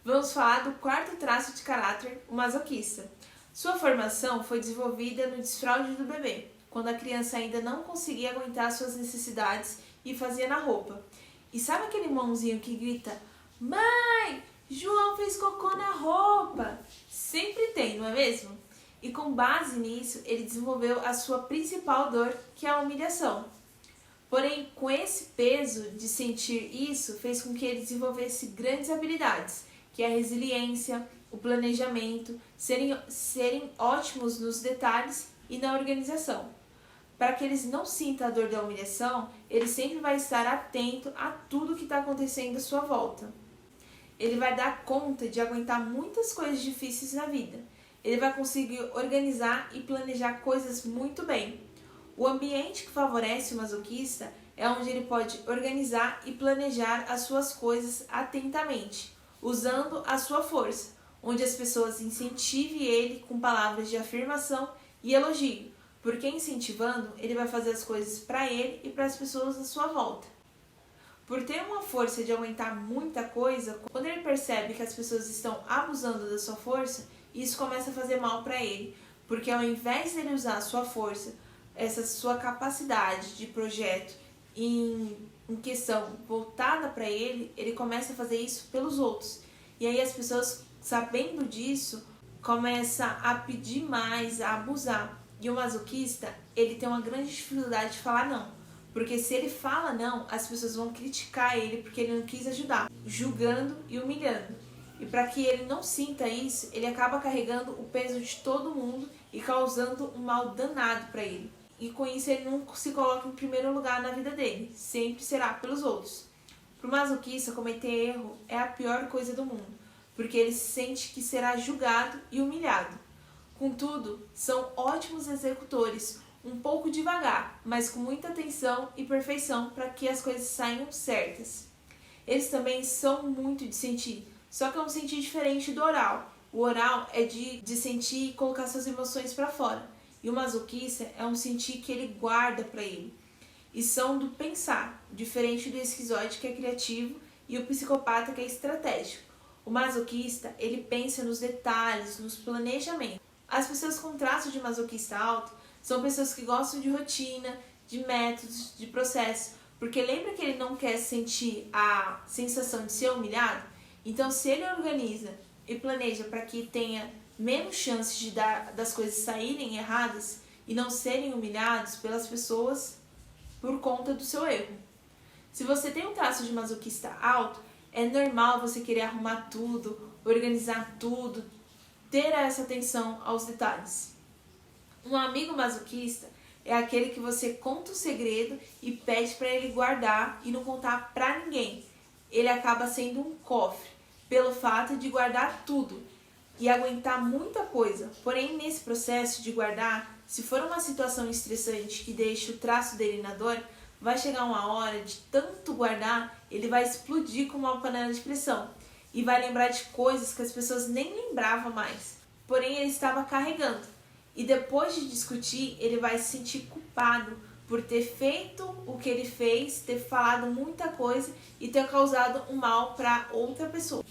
Vamos falar do quarto traço de caráter, o masoquista. Sua formação foi desenvolvida no desfraude do bebê, quando a criança ainda não conseguia aguentar suas necessidades e fazia na roupa. E sabe aquele irmãozinho que grita: "Mãe, João fez cocô na roupa"? Sempre tem, não é mesmo? E com base nisso, ele desenvolveu a sua principal dor, que é a humilhação. Porém, com esse peso de sentir isso, fez com que ele desenvolvesse grandes habilidades, que é a resiliência, o planejamento, serem ótimos nos detalhes e na organização. Para que eles não sintam a dor da humilhação, ele sempre vai estar atento a tudo que está acontecendo à sua volta. Ele vai dar conta de aguentar muitas coisas difíceis na vida. Ele vai conseguir organizar e planejar coisas muito bem. O ambiente que favorece o masoquista é onde ele pode organizar e planejar as suas coisas atentamente, usando a sua força, onde as pessoas incentivem ele com palavras de afirmação e elogio, porque incentivando, ele vai fazer as coisas para ele e para as pessoas à sua volta. Por ter uma força de aguentar muita coisa, quando ele percebe que as pessoas estão abusando da sua força, isso começa a fazer mal para ele, porque ao invés de ele usar a sua força, essa sua capacidade de projeto em questão voltada para ele, ele começa a fazer isso pelos outros. E aí as pessoas, sabendo disso, começam a pedir mais, a abusar. E o masoquista, ele tem uma grande dificuldade de falar não. Porque se ele fala não, as pessoas vão criticar ele porque ele não quis ajudar, julgando e humilhando. E para que ele não sinta isso, ele acaba carregando o peso de todo mundo e causando um mal danado para ele. E com isso ele não se coloca em primeiro lugar na vida dele, sempre será pelos outros. Para o masoquista, cometer erro é a pior coisa do mundo, porque ele sente que será julgado e humilhado. Contudo, são ótimos executores, um pouco devagar, mas com muita atenção e perfeição para que as coisas saiam certas. Eles também são muito de sentir, só que é um sentir diferente do oral. O oral é de sentir e colocar suas emoções para fora. E o masoquista é um sentir que ele guarda para ele. E são do pensar, diferente do esquizoide que é criativo e o psicopata que é estratégico. O masoquista, ele pensa nos detalhes, nos planejamentos. As pessoas com traço de masoquista alto são pessoas que gostam de rotina, de métodos, de processo. Porque lembra que ele não quer sentir a sensação de ser humilhado? Então, se ele organiza e planeja para que tenha menos chances de das coisas saírem erradas e não serem humilhados pelas pessoas por conta do seu erro. Se você tem um traço de masoquista alto, é normal você querer arrumar tudo, organizar tudo, ter essa atenção aos detalhes. Um amigo masoquista é aquele que você conta o segredo e pede para ele guardar e não contar para ninguém. Ele acaba sendo um cofre, pelo fato de guardar tudo e aguentar muita coisa. Porém, nesse processo de guardar, se for uma situação estressante que deixa o traço dele na dor, vai chegar uma hora de tanto guardar, ele vai explodir como uma panela de pressão e vai lembrar de coisas que as pessoas nem lembravam mais. Porém, ele estava carregando. E depois de discutir, ele vai se sentir culpado por ter feito o que ele fez, ter falado muita coisa e ter causado um mal para outra pessoa.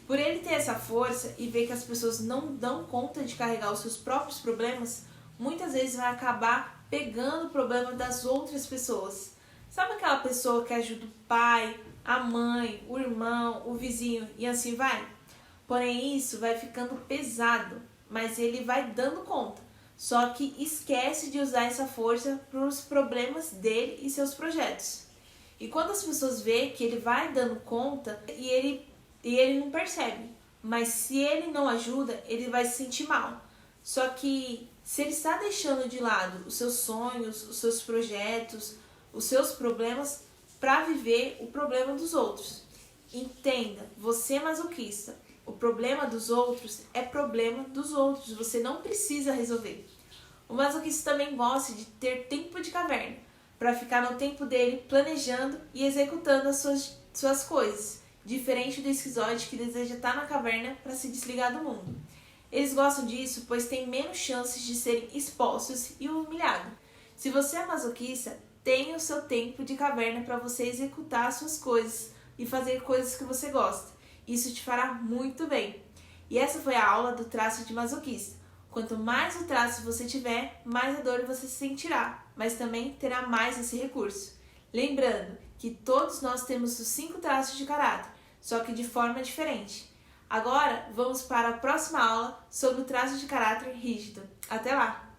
Por ele ter essa força e ver que as pessoas não dão conta de carregar os seus próprios problemas, muitas vezes vai acabar pegando o problema das outras pessoas. Sabe aquela pessoa que ajuda o pai, a mãe, o irmão, o vizinho e assim vai? Porém, isso vai ficando pesado, mas ele vai dando conta. Só que esquece de usar essa força para os problemas dele e seus projetos. E quando as pessoas veem que ele vai dando conta e ele não percebe, mas se ele não ajuda, ele vai se sentir mal. Só que se ele está deixando de lado os seus sonhos, os seus projetos, os seus problemas para viver o problema dos outros. Entenda, você é masoquista. O problema dos outros é problema dos outros, você não precisa resolver. O masoquista também gosta de ter tempo de caverna, para ficar no tempo dele planejando e executando as suas coisas, diferente do esquizoide que deseja estar na caverna para se desligar do mundo. Eles gostam disso pois têm menos chances de serem expostos e humilhados. Se você é masoquista, tenha o seu tempo de caverna para você executar as suas coisas e fazer coisas que você gosta. Isso te fará muito bem. E essa foi a aula do traço de masoquista. Quanto mais o traço você tiver, mais a dor você sentirá, mas também terá mais esse recurso. Lembrando que todos nós temos os 5 traços de caráter, só que de forma diferente. Agora, vamos para a próxima aula sobre o traço de caráter rígido. Até lá!